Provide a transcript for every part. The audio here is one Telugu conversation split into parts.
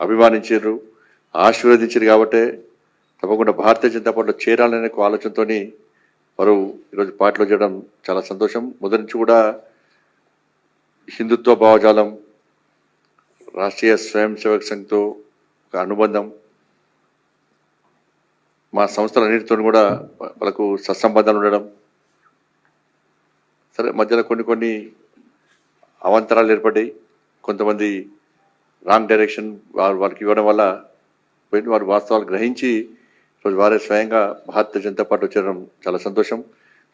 అభిమానించారు, ఆశీర్వదించారు కాబట్టి తప్పకుండా భారతీయ జనతా పార్టీలో చేరాలనే ఆలోచనతో వారు ఈరోజు పార్టీలో చేయడం చాలా సంతోషం. మొదటి నుంచి కూడా హిందుత్వ భావజాలం, రాష్ట్రీయ స్వయం సేవక్ సంఘ్తో ఒక అనుబంధం, మా సంస్థలన్నిటితో కూడా వాళ్ళకు సత్సంబంధాలు ఉండడం, సరే మధ్యలో కొన్ని అవాంతరాలు ఏర్పడ్డాయి. కొంతమంది రాంగ్ డైరెక్షన్ వారికి ఇవ్వడం వల్ల వారి వాస్తవాలు గ్రహించి ఈరోజు వారే స్వయంగా భారతీయ జనతా పార్టీ వచ్చడం చాలా సంతోషం.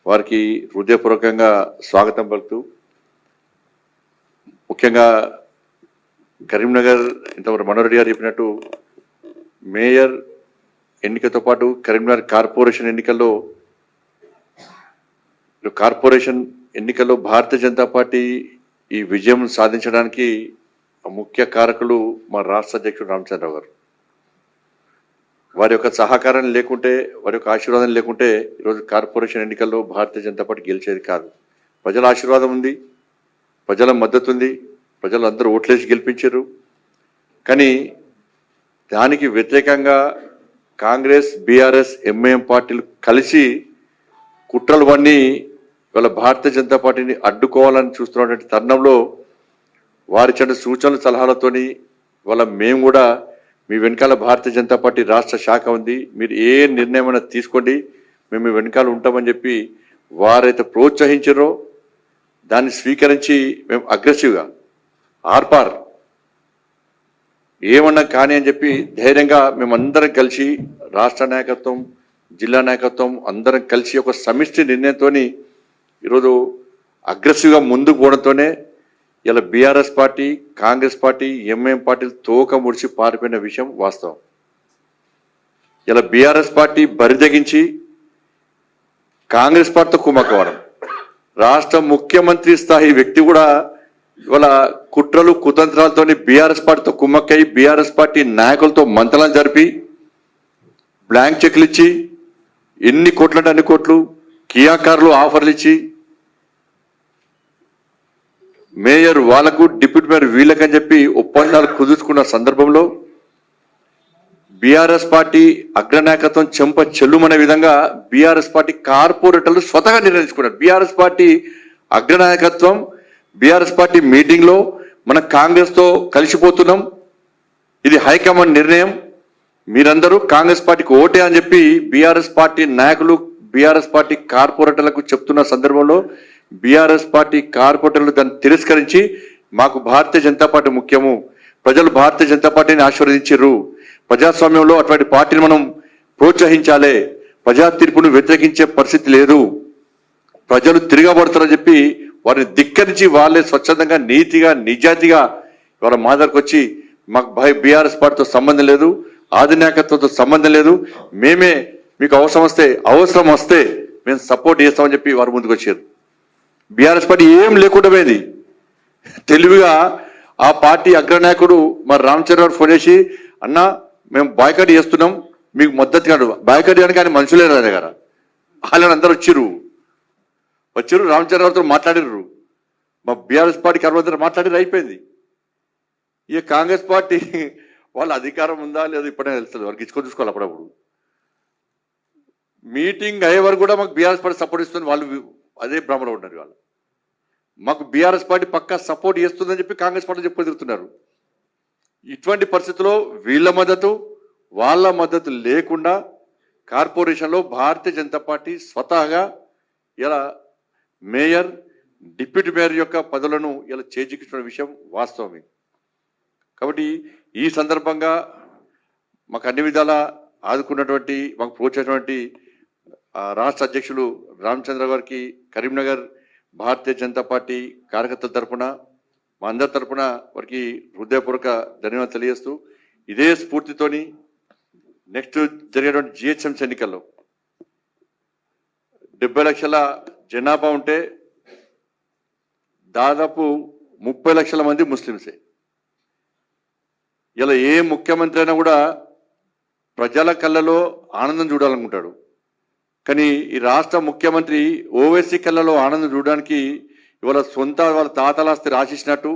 వారికి హృదయపూర్వకంగా స్వాగతం పలుకుతూ, ముఖ్యంగా కరీంనగర్ ఇంతవరకు మనోహర్ రెడ్డి గారు చెప్పినట్టు మేయర్ ఎన్నికతో పాటు కరీంనగర్ కార్పొరేషన్ ఎన్నికల్లో భారతీయ జనతా పార్టీ ఈ విజయం సాధించడానికి ముఖ్య కారకులు మా రాష్ట్ర అధ్యక్షుడు రామచంద్రరావు గారు. వారి యొక్క సహకారం లేకుంటే, వారి యొక్క ఆశీర్వాదం లేకుంటే ఈరోజు కార్పొరేషన్ ఎన్నికల్లో భారతీయ జనతా పార్టీ గెలిచేది కాదు. ప్రజల ఆశీర్వాదం ఉంది, ప్రజల మద్దతు ఉంది, ప్రజలు అందరూ ఓట్లేసి గెలిపించారు. కానీ దానికి వ్యతిరేకంగా కాంగ్రెస్, బీఆర్ఎస్, ఎంఐఎం పార్టీలు కలిసి కుట్రలు పన్ని ఇవాళ భారతీయ జనతా పార్టీని అడ్డుకోవాలని చూస్తున్నటువంటి తరుణంలో వారి చెడు సూచనలు సలహాలతోని ఇవాళ మేము కూడా మీ వెనకాల భారతీయ జనతా పార్టీ రాష్ట్ర శాఖ ఉంది, మీరు ఏ నిర్ణయమైనా తీసుకోండి, మేము మీ వెనకాల ఉంటామని చెప్పి వారైతే ప్రోత్సహించారో దాన్ని స్వీకరించి మేము అగ్రెసివ్గా ఆర్పార్ ఏమన్నా కానీ అని చెప్పి ధైర్యంగా మేమందరం కలిసి రాష్ట్ర నాయకత్వం, జిల్లా నాయకత్వం అందరం కలిసి ఒక సమిష్టి నిర్ణయంతో ఈరోజు అగ్రెసివ్గా ముందుకు పోవడంతోనే ఇలా BRS party, Congress party, MIM పార్టీలు తోక ముడిచి పారిపోయిన విషయం వాస్తవం. ఇలా బీఆర్ఎస్ పార్టీ బరిదగించి కాంగ్రెస్ పార్టీతో కుమ్మక్కవడం, రాష్ట్ర ముఖ్యమంత్రి స్థాయి వ్యక్తి కూడా ఇవాళ కుట్రలు కుతంత్రాలతో బీఆర్ఎస్ పార్టీతో కుమ్మక్కై బీఆర్ఎస్ పార్టీ నాయకులతో మంతనం జరిపి బ్లాంక్ చెక్లు ఇచ్చి ఎన్ని కోట్లంటే అన్ని కోట్లు, కియా కార్లు ఆఫర్లు ఇచ్చి మేయర్ వాళ్లకు, డిప్యూటీ మేయర్ వీళ్ళకని చెప్పి ఒప్పందాలు కుదుర్చుకున్న సందర్భంలో బీఆర్ఎస్ పార్టీ అగ్రనాయకత్వం చెంప చెల్లుమనే విధంగా బీఆర్ఎస్ పార్టీ కార్పొరేటర్లు స్వతహా నిర్ణయించుకున్నారు. బీఆర్ఎస్ పార్టీ అగ్రనాయకత్వం బీఆర్ఎస్ పార్టీ మీటింగ్ లో మన కాంగ్రెస్ తో కలిసిపోతున్నాం, ఇది హైకమాండ్ నిర్ణయం, మీరందరూ కాంగ్రెస్ పార్టీకి ఓటే అని చెప్పి బీఆర్ఎస్ పార్టీ నాయకులు బీఆర్ఎస్ పార్టీ కార్పొరేటర్లకు చెప్తున్న సందర్భంలో బీఆర్ఎస్ పార్టీ కార్పొరేటర్లు దాన్ని తిరస్కరించి మాకు భారతీయ జనతా పార్టీ ముఖ్యము, ప్రజలు భారతీయ జనతా పార్టీని ఆశీర్వదించారు, ప్రజాస్వామ్యంలో అటువంటి పార్టీని మనం ప్రోత్సహించాలి, ప్రజా తీర్పును వ్యతిరేకించే పరిస్థితి లేదు, ప్రజలు తిరగబడతారని చెప్పి వారిని ధిక్కరించి వాళ్ళే స్వచ్ఛందంగా నీతిగా నిజాయితీగా వాళ్ళ మా దగ్గరకు వచ్చి మాకు బీఆర్ఎస్ పార్టీతో సంబంధం లేదు, ఆధినాయకత్వంతో సంబంధం లేదు, మేమే మీకు అవసరం వస్తే మేము సపోర్ట్ చేస్తామని చెప్పి వారు ముందుకు వచ్చారు. బీఆర్ఎస్ పార్టీ ఏం లేకుండా పోయింది. తెలివిగా ఆ పార్టీ అగ్రనాయకుడు మరి రామచంద్రరావు ఫోన్ చేసి, అన్న మేము బాయ్కాట్ చేస్తున్నాం, మీకు మద్దతు కాదు, బాయ్కాట్ చేయడానికి ఆయన మనుషులే రాదు కదా, వాళ్ళని అందరూ వచ్చారు రామచంద్రరావుతో మాట్లాడారు, మా బీఆర్ఎస్ పార్టీకి అరవై మాట్లాడారు, అయిపోయింది. ఇక కాంగ్రెస్ పార్టీ వాళ్ళ అధికారం ఉందా లేదా ఇప్పుడే తెలుస్తుంది, వారికి ఇచ్చుకొని చూసుకోవాలి. అప్పుడప్పుడు మీటింగ్ అయ్యే వరకు కూడా మాకు బీఆర్ఎస్ పార్టీ సపోర్ట్ ఇస్తుంది, వాళ్ళు అదే భ్రమలో ఉన్నారు. వాళ్ళు మాకు బీఆర్ఎస్ పార్టీ పక్కా సపోర్ట్ చేస్తుందని చెప్పి కాంగ్రెస్ పార్టీ చెప్పి తిరుగుతున్నారు. ఇటువంటి పరిస్థితుల్లో వీళ్ళ మద్దతు వాళ్ళ మద్దతు లేకుండా కార్పొరేషన్లో భారతీయ జనతా పార్టీ స్వతహాగా ఇలా మేయర్, డిప్యూటీ మేయర్ యొక్క పదవులను ఇలా చేజిక్కించిన విషయం వాస్తవమే. కాబట్టి ఈ సందర్భంగా మాకు అన్ని విధాల ఆదుకున్నటువంటి, మాకు ప్రోత్సహించినటువంటి రాష్ట్ర అధ్యక్షులు రామచంద్ర గారికి, కరీంనగర్ భారతీయ జనతా పార్టీ కార్యకర్తల తరఫున, మా అందరి తరఫున వారికి హృదయపూర్వక ధన్యవాదాలు తెలియజేస్తూ, ఇదే స్ఫూర్తితోని నెక్స్ట్ జరిగేటువంటి జిహెచ్ఎంసీ ఎన్నికల్లో 70 లక్షల జనాభా ఉంటే దాదాపు 30 లక్షల మంది ముస్లింసే. ఇలా ఏ ముఖ్యమంత్రి అయినా కూడా ప్రజల కళ్ళలో ఆనందం చూడాలనుకుంటాడు. కానీ ఈ రాష్ట్ర ముఖ్యమంత్రి ఓవైసీ కళ్ళలో ఆనందం చూడడానికి ఇవాళ వాళ్ళ తాతలాస్తి రాసిచ్చినట్టు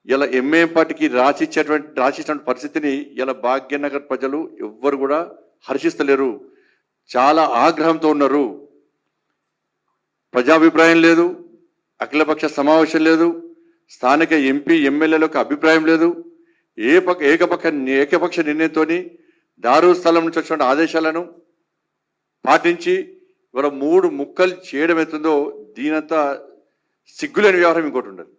ఇలా ఎంఏఎం పార్టీకి రాసిచ్చినటువంటి పరిస్థితిని ఇలా భాగ్యనగర్ ప్రజలు ఎవ్వరు కూడా హర్షిస్తలేరు, చాలా ఆగ్రహంతో ఉన్నారు. ప్రజాభిప్రాయం లేదు, అఖిలపక్ష సమావేశం లేదు, స్థానిక ఎంపీ ఎమ్మెల్యేలకు అభిప్రాయం లేదు. ఏకపక్ష నిర్ణయంతో దారు స్థలం నుంచి వచ్చిన ఆదేశాలను పాటించి ఇవాళ 3 ముక్కలు చేయడం అవుతుందో దీనంతా సిగ్గులేని వ్యవహారం ఇంకోటి ఉండదు.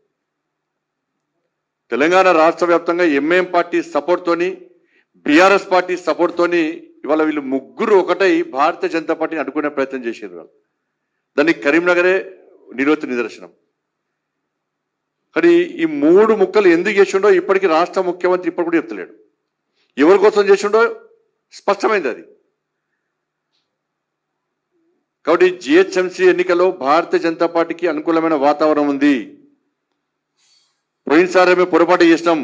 తెలంగాణ రాష్ట్ర వ్యాప్తంగా ఎంఐఎం పార్టీ సపోర్ట్తోని బీఆర్ఎస్ పార్టీ సపోర్ట్తోని ఇవాళ వీళ్ళు ముగ్గురు ఒకటై భారతీయ జనతా పార్టీని అడ్డుకునే ప్రయత్నం చేశారు. వాళ్ళు దానికి కరీంనగరే నిదర్శనం. కానీ ఈ 3 ముక్కలు ఎందుకు చేసిండో ఇప్పటికీ రాష్ట్ర ముఖ్యమంత్రి ఇప్పుడు కూడా చెప్తలేడు. ఎవరి కోసం చేసిండో స్పష్టమైంది అది. కాబట్టి జిహెచ్ఎంసీ ఎన్నికల్లో భారతీయ జనతా పార్టీకి అనుకూలమైన వాతావరణం ఉంది. పోయినసారి మేము పొరపాటు చేసినాం.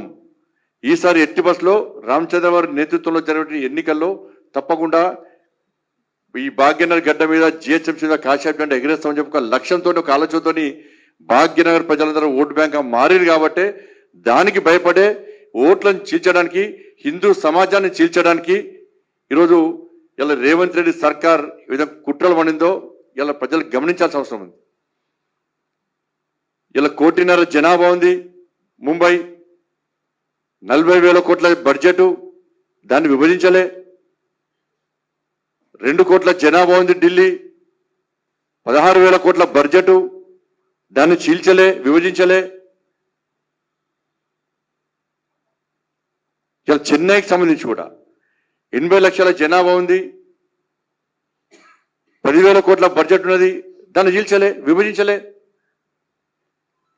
ఈసారి ఎట్టి బస్సులో రామచంద్రవారి నేతృత్వంలో జరిగిన ఎన్నికల్లో తప్పకుండా ఈ భాగ్యనగర్ గడ్డ మీద జిహెచ్ఎంసీ మీద కాశాప్ జెండా ఎగిరేస్తామని చెప్పి ఒక లక్ష్యంతో ఒక ఆలోచనతో భాగ్యనగర్ ప్రజలందరూ ఓటు బ్యాంక్ మారింది. కాబట్టి దానికి భయపడే ఓట్లను చీల్చడానికి, హిందూ సమాజాన్ని చీల్చడానికి ఈరోజు ఇలా రేవంత్ రెడ్డి సర్కార్ ఈ విధంగా కుట్రలు పడిందో ఇలా ప్రజలు గమనించాల్సిన అవసరం ఉంది. ఇలా 1.5 కోటి జనాభా ఉంది ముంబై, 40,000 కోట్ల బడ్జెట్, దాన్ని విభజించలే. 2 కోట్ల జనాభా ఉంది ఢిల్లీ, 16,000 కోట్ల బడ్జెట్, దాన్ని చీల్చలే, విభజించలే. ఇలా చెన్నైకి సంబంధించి కూడా 80 లక్షల జనాభా ఉంది, 10,000 కోట్ల బడ్జెట్ ఉన్నది, దాన్ని చీల్చలే, విభజించలే.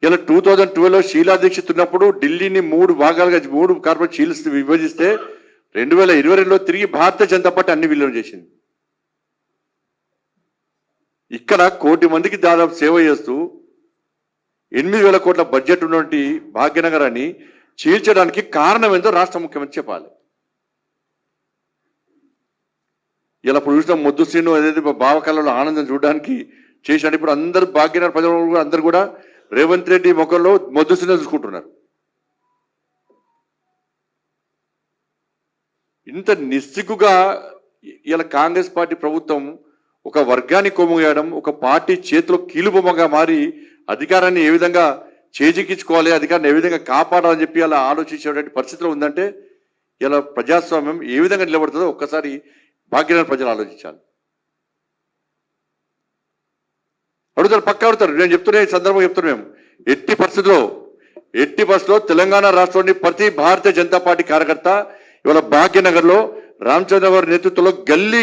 ఇలా 2012లో షీలా దీక్షిత్ ఉన్నప్పుడు ఢిల్లీని 3 భాగాలుగా 3 కార్పొరేట్ చీల్చి విభజిస్తే 2022లో తిరిగి భారతీయ జనతా పార్టీ అన్ని విలీనం చేసింది. ఇక్కడ 1 కోటి మందికి దాదాపు సేవ చేస్తూ 8,000 కోట్ల బడ్జెట్ ఉన్నటువంటి భాగ్యనగరాన్ని చీల్చడానికి కారణం ఏందో రాష్ట్ర ముఖ్యమంత్రి చెప్పాలి. ఇలా ఇప్పుడు చూసిన మొద్దు శ్రీను ఏదైతే భావకళలో ఆనందం చూడడానికి చేసినట్టు ఇప్పుడు అందరూ భాగ్యనగర్ ప్రజలు అందరూ కూడా రేవంత్ రెడ్డి ముఖంలో మొద్దు శ్రీను చూసుకుంటున్నారు. ఇంత నిస్సిగ్గుగా ఇలా కాంగ్రెస్ పార్టీ ప్రభుత్వం ఒక వర్గాన్ని కొమ్ముగేయడం, ఒక పార్టీ చేతిలో కీలుబొమ్మగా మారి అధికారాన్ని ఏ విధంగా చేజిక్కించుకోవాలి, అధికారాన్ని ఏ విధంగా కాపాడాలని చెప్పి అలా ఆలోచించేటువంటి పరిస్థితిలో ఉందంటే ఇలా ప్రజాస్వామ్యం ఏ విధంగా నిలబడుతుందో ఒక్కసారి భాగ్యనగర్ ప్రజలు ఆలోచించాలి. అడుగుతారు, పక్క అడుగుతారు. నేను చెప్తున్నా, ఈ సందర్భంగా చెప్తున్నా, మేము ఎట్టి పరిస్థితుల్లో తెలంగాణ రాష్ట్రంలోని ప్రతి భారతీయ జనతా పార్టీ కార్యకర్త ఇవాళ భాగ్యనగర్లో రామచంద్ర గారి నేతృత్వంలో గల్లీ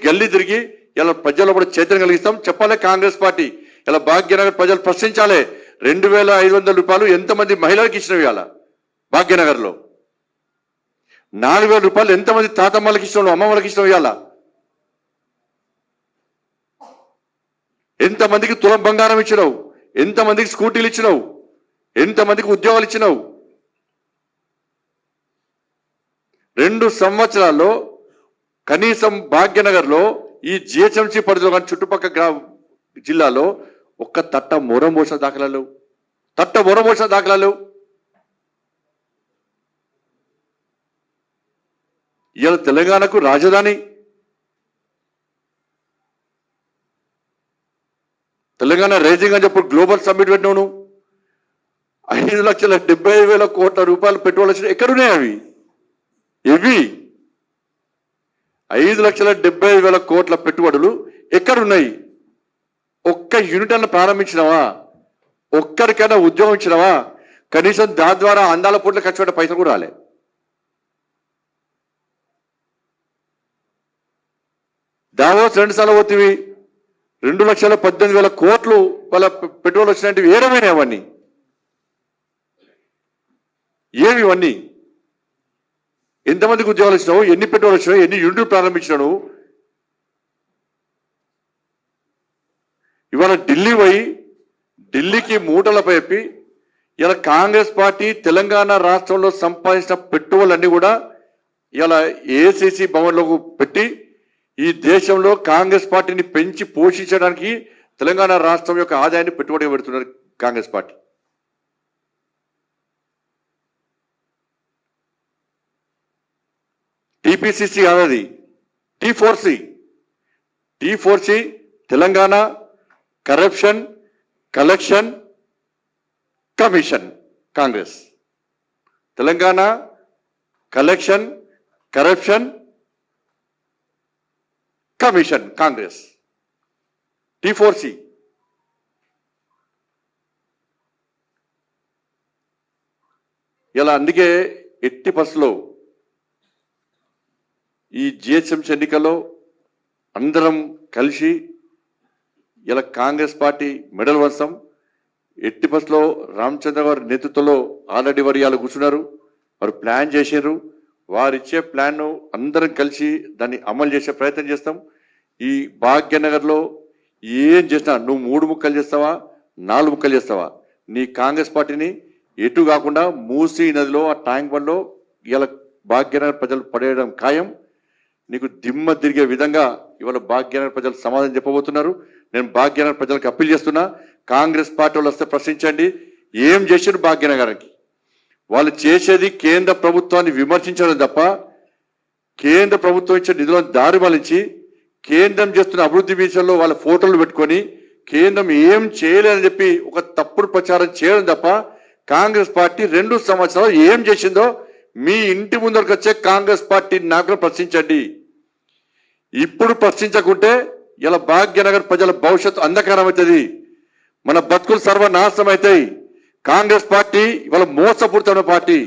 గల్లీ తిరిగి ఇలా ప్రజల్లో కూడా చైతన్యం కలిగిస్తాం. చెప్పాలి కాంగ్రెస్ పార్టీ ఇలా భాగ్యనగర్ ప్రజలు ప్రశ్నించాలి. 2,500 రూపాయలు ఎంతమంది మహిళలకు ఇచ్చినవి ఇవాళ భాగ్యనగర్లో? 4,000 రూపాయలు ఎంతమంది తాతమ్మలకు ఇచ్చినావు, అమ్మమ్మలకు ఇచ్చినావు? ఇవాళ ఎంతమందికి తులం బంగారం ఇచ్చినావు? ఎంతమందికి స్కూటీలు ఇచ్చినావు? ఎంతమందికి ఉద్యోగాలు ఇచ్చినావు? 2 సంవత్సరాల్లో కనీసం భాగ్యనగర్లో ఈ జిహెచ్ఎంసీ పరిధిలో కానీ చుట్టుపక్కల జిల్లాలో ఒక్క తట్ట మొరం పోసిన దాఖలాలు. ఇవాళ తెలంగాణకు రాజధాని, తెలంగాణ రైజింగ్ అని చెప్పి గ్లోబల్ సమ్మిట్ పెట్టినావు. 5,70,000 కోట్ల రూపాయలు పెట్టుబడులు వచ్చినాయి. ఎక్కడున్నాయి అవి? 5,70,000 కోట్ల పెట్టుబడులు ఎక్కడున్నాయి? ఒక్క యూనిట్ అన్న ప్రారంభించినవా? ఒక్కరికైనా ఉద్యోగం ఇచ్చినవా? కనీసం దాని ద్వారా అందాల పూట్ల ఖర్చు పెట్టే పైసలు కూడా రాలే. దావోస్ 2 సార్లు పోతివి, 2,18,000 కోట్లు వాళ్ళ పెట్టుబడులు వచ్చినట్టు ఏరమైనా అవన్నీ ఏమి? ఇవన్నీ ఎంతమందికి ఉద్యోగాలు ఇచ్చినావు? ఎన్ని పెట్టుబడులు వచ్చినావు? ఎన్ని యూనిట్లు ప్రారంభించినావు? ఇవాళ ఢిల్లీకి మూటలపై చెప్పి ఇలా కాంగ్రెస్ పార్టీ తెలంగాణ రాష్ట్రంలో సంపాదించిన పెట్టుబడులన్నీ కూడా ఇలా ఏఐసిసి భవన్లో పెట్టి ఈ దేశంలో కాంగ్రెస్ పార్టీని పెంచి పోషించడానికి తెలంగాణ రాష్ట్రం యొక్క ఆదాయాన్ని పెట్టుబడిగా పెడుతున్నారు కాంగ్రెస్ పార్టీ. టిపిసిసి కాదు అది, T4C. T4C Telangana corruption collection commission Congress. Telangana collection corruption commission Congress, T4C. ఇలా అందుకే ఎట్టి బస్సులో ఈ జిహెచ్ఎంసీ ఎన్నికల్లో అందరం కలిసి ఇలా కాంగ్రెస్ పార్టీ మెడల్ వంశం ఎట్టి బస్సులో రామచంద్ర గారి నేతృత్వంలో ఆల్రెడీ వారు ఇవాళ కూర్చున్నారు, వారు ప్లాన్ చేశారు. వారిచ్చే ప్లాన్ను అందరం కలిసి దాన్ని అమలు చేసే ప్రయత్నం చేస్తాం. ఈ భాగ్యనగర్లో ఏం చేసినా నువ్వు 3 ముక్కలు చేస్తావా 4 ముక్కలు చేస్తావా, నీ కాంగ్రెస్ పార్టీని ఎటు కాకుండా మూసీ నదిలో ఆ ట్యాంక్ బండ్లో ఇలా భాగ్యనగర్ ప్రజలు పడేయడం ఖాయం. నీకు దిమ్మ తిరిగే విధంగా ఇవాళ భాగ్యనగర్ ప్రజలు సమాధానం చెప్పబోతున్నారు. నేను భాగ్యనగర్ ప్రజలకు అప్పీల్ చేస్తున్నా, కాంగ్రెస్ పార్టీ వాళ్ళు వస్తే ప్రశ్నించండి ఏం చేశారు భాగ్యనగర్కి. వాళ్ళు చేసేది కేంద్ర ప్రభుత్వాన్ని విమర్శించడం తప్ప కేంద్ర ప్రభుత్వం ఇచ్చే నిధులను దారి మళ్లించి కేంద్రం చేస్తున్న అభివృద్ధి విషయంలో వాళ్ళ ఫోటోలు పెట్టుకొని కేంద్రం ఏం చేయలేదని చెప్పి ఒక తప్పుడు ప్రచారం చేయడం తప్ప కాంగ్రెస్ పార్టీ 2 సంవత్సరాలు ఏం చేసిందో మీ ఇంటి ముందరకు వచ్చే కాంగ్రెస్ పార్టీ నాయకులు ప్రశ్నించండి. ఇప్పుడు ప్రశ్నించకుంటే ఇలా భాగ్యనగర్ ప్రజల భవిష్యత్తు అంధకారం అవుతుంది, మన బతుకులు సర్వనాశనం అవుతాయి. కాంగ్రెస్ పార్టీ ఇవాళ మోసపూరితమైన పార్టీ.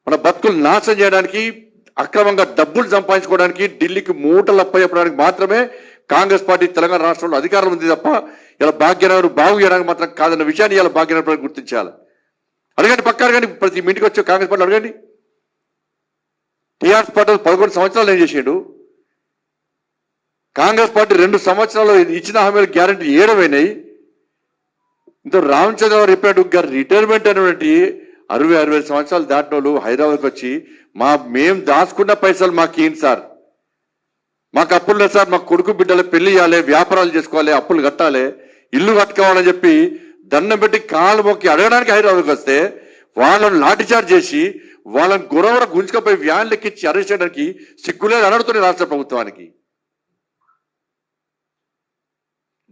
మన బతుకులు నాశనం చేయడానికి అక్రమంగా డబ్బులు సంపాదించుకోవడానికి ఢిల్లీకి మూటలు అప్పచెప్పడానికి మాత్రమే కాంగ్రెస్ పార్టీ తెలంగాణ రాష్ట్రంలో అధికారం ఉంది తప్ప ఇలా భాగ్యనగర్ బాగు చేయడానికి మాత్రం కాదన్న విషయాన్ని ఇలా భాగ్యనగర్ ప్రజలు గుర్తించాలి. అడగండి పక్కా అడగండి, ప్రతి ఇంటికి వచ్చే కాంగ్రెస్ పార్టీ అడగండి. టీఆర్ఎస్ పార్టీ 11 సంవత్సరాలు ఏం చేసాడు, కాంగ్రెస్ పార్టీ 2 సంవత్సరాలు ఇచ్చిన హామీలు గ్యారంటీ ఏడవైనాయి. ఇంత రామచంద్ర గారు చెప్పినట్టు రిటైర్మెంట్ అనేటువంటి 60-65 సంవత్సరాలు దాటిన వాళ్ళు హైదరాబాద్కి వచ్చి మేము దాచుకున్న పైసలు మాకు ఏంటి సార్, మాకు అప్పులు లేదు సార్, మాకు కొడుకు బిడ్డలు పెళ్లి చేయాలి, వ్యాపారాలు చేసుకోవాలి, అప్పులు కట్టాలి, ఇల్లు కట్టుకోవాలని చెప్పి దండం పెట్టి కాలు మొక్కి అడగడానికి హైదరాబాద్కి వస్తే వాళ్ళని లాఠీచార్జ్ చేసి వాళ్ళని గురవర గుంజుకపోయి వ్యాన్ ఎక్కించి అరెస్ట్ చేయడానికి సిగ్గులేదు అనడుతుంది రాష్ట్ర ప్రభుత్వానికి.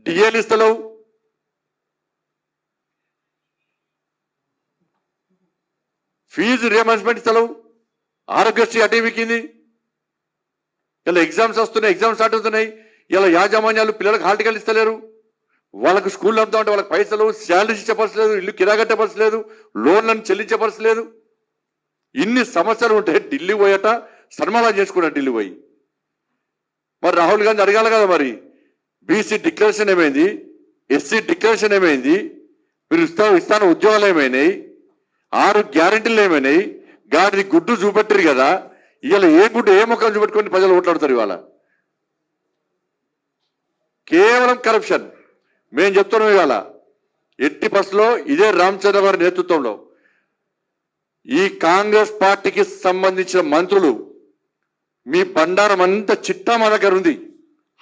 డిఏలు ఇస్తలేవు, ఫీజు రియంబర్స్మెంట్ ఇస్తలేవు, ఆరోగ్యశ్రీ అటేమికింది. ఇలా ఎగ్జామ్స్ వస్తున్నాయి, ఎగ్జామ్స్ స్టార్ట్ అవుతున్నాయి, ఇలా యాజమాన్యాలు పిల్లలకు హాల్ టికెట్లు ఇస్తలేరు, వాళ్ళకు స్కూల్ నడుపుతా ఉంటే వాళ్ళకి పైసలు శాలరీస్ ఇచ్చపరచలేదు, ఇల్లు కిరాగట్టపరచలేదు, లోన్లను చెల్లించపరచలేదు. ఇన్ని సమస్యలు ఉంటే ఢిల్లీ పోయట సన్మానం చేసుకున్నాడు ఢిల్లీ పోయి. మరి రాహుల్ గాంధీ అడగాలి కదా, మరి బీసీ డిక్లరేషన్ ఏమైంది, ఎస్సీ డిక్లరేషన్ ఏమైంది, మీరు ఇస్తాను ఉద్యోగాలు ఏమైనాయి, 6 గ్యారెంటీలు ఏమైనాయి, గాడిని గుడ్డు చూపెట్టరు కదా. ఇవాళ ఏ గుడ్డు ఏ మొక్కలు చూపెట్టుకొని ప్రజలు ఓట్లాడతారు. ఇవాళ కేవలం కరప్షన్. మేము చెప్తున్నాం ఇవాళ ఎట్టి బస్సులో ఇదే రామచంద్ర గారి నేతృత్వంలో ఈ కాంగ్రెస్ పార్టీకి సంబంధించిన మంత్రులు మీ బండారం అంతా చిట్టా మా దగ్గర ఉంది,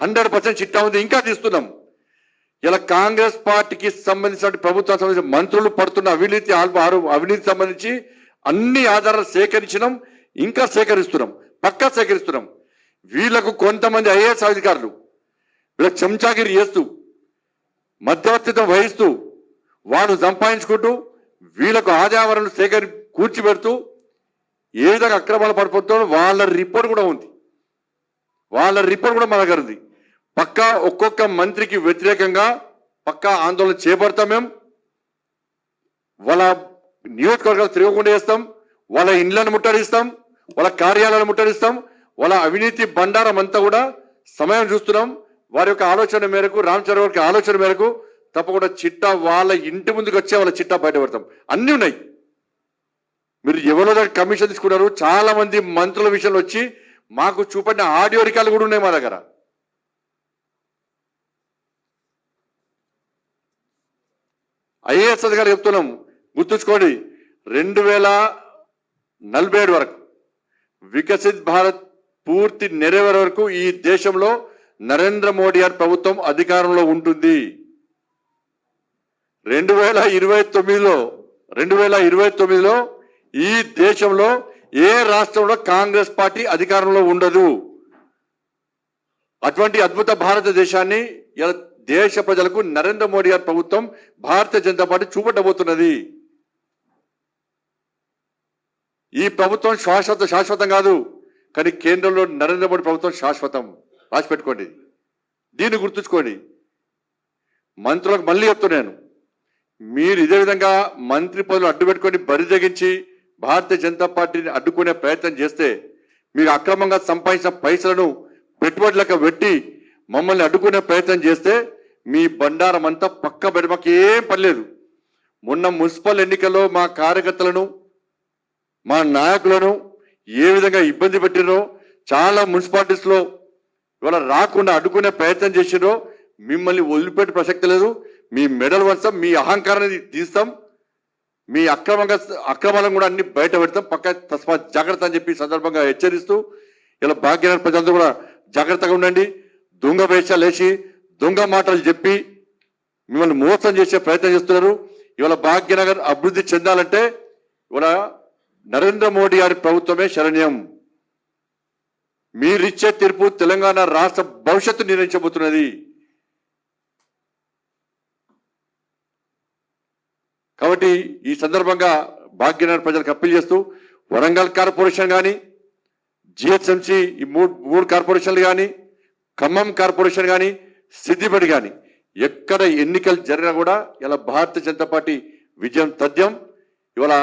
100% చిట్టా ఉంది, ఇంకా తీస్తున్నాం. ఇలా కాంగ్రెస్ పార్టీకి సంబంధించిన ప్రభుత్వానికి సంబంధించిన మంత్రులు పడుతున్న అవినీతి సంబంధించి అన్ని ఆధారాలు సేకరించినాం, ఇంకా సేకరిస్తున్నాం, పక్కా సేకరిస్తున్నాం. వీళ్లకు కొంతమంది ఐఏఎస్ అధికారులు వీళ్ళకి చెంచాగిరి చేస్తూ మధ్యవర్తిత్వం వహిస్తూ వాడు సంపాదించుకుంటూ వీళ్ళకు ఆదాయాలను కూర్చిపెడుతూ ఏ విధంగా అక్రమాలు పడిపోతాడో వాళ్ళ రిపోర్ట్ కూడా ఉంది, వాళ్ళ రిపోర్ట్ కూడా మన దగ్గర ఉంది. పక్కా ఒక్కొక్క మంత్రికి వ్యతిరేకంగా పక్కా ఆందోళన చేపడతాం. మేము వాళ్ళ నియోజకవర్గాలు తిరగకుండా చేస్తాం, వాళ్ళ ఇండ్లను ముట్టడిస్తాం, వాళ్ళ కార్యాలయాలను ముట్టడిస్తాం, వాళ్ళ అవినీతి బండారం అంతా కూడా సమయం చూస్తున్నాం. వారి యొక్క ఆలోచన మేరకు రామచంద్ర గారి ఆలోచన మేరకు తప్పకుండా చిట్టా వాళ్ళ ఇంటి ముందుకు వచ్చే వాళ్ళ చిట్టా బయటపడతాం. అన్నీ ఉన్నాయి. మీరు ఎవరో దగ్గర కమిషన్ తీసుకున్నారు, చాలా మంది మంత్రుల విషయంలో వచ్చి మాకు చూపడిన ఆడియో రికార్డులు కూడా ఉన్నాయి మా దగ్గర. ఐఏఎస్ అధికారులు చెప్తున్నాం, గుర్తుంచుకోండి, 2047 వరకు వికసిత్ భారత్ పూర్తి నెరవేరే వరకు ఈ దేశంలో నరేంద్ర మోడీ గారి ప్రభుత్వం అధికారంలో ఉంటుంది. 2029లో ఈ దేశంలో ఏ రాష్ట్రంలో కాంగ్రెస్ పార్టీ అధికారంలో ఉండదు. అటువంటి అద్భుత భారతదేశాన్ని ఇలా దేశ ప్రజలకు నరేంద్ర మోడీ గారి ప్రభుత్వం భారతీయ జనతా పార్టీ చూపట్టబోతున్నది. ఈ ప్రభుత్వం శాశ్వతం కాదు, కానీ కేంద్రంలో నరేంద్ర మోడీ ప్రభుత్వం శాశ్వతం. రాసిపెట్టుకోండి, దీన్ని గుర్తుంచుకోండి. మంత్రులకు మళ్ళీ చెప్తున్నాను, మీరు ఇదే విధంగా మంత్రి పదవులు అడ్డు పెట్టుకొని బరి తెగించి భారతీయ జనతా పార్టీని అడ్డుకునే ప్రయత్నం చేస్తే, మీరు అక్రమంగా సంపాదించిన పైసలను పెట్టుబడులకు పెట్టి మమ్మల్ని అడ్డుకునే ప్రయత్నం చేస్తే మీ బండారం అంతా పక్క పెట్టి మాకు ఏం పర్లేదు. మొన్న మున్సిపల్ ఎన్నికల్లో మా కార్యకర్తలను మా నాయకులను ఏ విధంగా ఇబ్బంది పెట్టినో, చాలా మున్సిపాలిటీస్లో ఇవాళ రాకుండా అడ్డుకునే ప్రయత్నం చేసినో మిమ్మల్ని వదిలిపెట్టే ప్రసక్తి లేదు. మీ మెడల్ వంచం, మీ అహంకారాన్ని తీస్తాం, మీ అక్రమాలను కూడా అన్ని బయట పెడతాం. పక్క తస్మాత్ జాగ్రత్త అని చెప్పి సందర్భంగా హెచ్చరిస్తూ ఇలా భాగ్యనగర్ ప్రజలందరూ కూడా జాగ్రత్తగా ఉండండి. దొంగ వేషాలు వేసి దొంగ మాటలు చెప్పి మిమ్మల్ని మోసం చేసే ప్రయత్నం చేస్తున్నారు. ఇవాళ భాగ్యనగర్ అభివృద్ధి చెందాలంటే ఇవాళ నరేంద్ర మోడీ గారి ప్రభుత్వమే శరణ్యం. మీరిచ్చే తీర్పు తెలంగాణ రాష్ట్ర భవిష్యత్తు నిర్ణయించబోతున్నది. కాబట్టి ఈ సందర్భంగా భాగ్యనగర్ ప్రజలకు అప్పీల్ చేస్తూ, వరంగల్ కార్పొరేషన్ కానీ, జిహెచ్ఎంసీ ఈ మూడు కార్పొరేషన్లు కానీ, ఖమ్మం కార్పొరేషన్ కానీ, సిద్దిపేట కానీ ఎక్కడ ఎన్నికలు జరిగినా కూడా ఇలా భారతీయ జనతా పార్టీ విజయం తథ్యం. ఇవాళ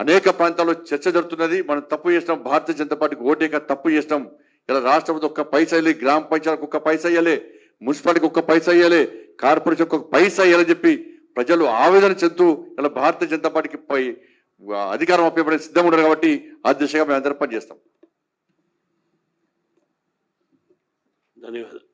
అనేక ప్రాంతాల్లో చర్చ జరుగుతున్నది. మనం తప్పు చేసినాం, భారతీయ జనతా పార్టీకి ఓటేక తప్పు చేసినాం. ఇలా రాష్ట్రంతో ఒక్క పైసా ఇవ్వాలి, గ్రామ పంచాయతీకి ఒక్క పైసా ఇవ్వాలి, మున్సిపాలిటీకి ఒక్క పైసా ఇవ్వాలి, కార్పొరేషన్ ఒక్క పైసా ఇవ్వాలని చెప్పి ప్రజలు ఆవేదన చెందుతూ ఇలా భారతీయ జనతా పార్టీకి అధికారం అప్పేపడే సిద్ధంగా ఉన్నారు. కాబట్టి ఆ దిశగా మేము అందరం పనిచేస్తాం. ధన్యవాదాలు.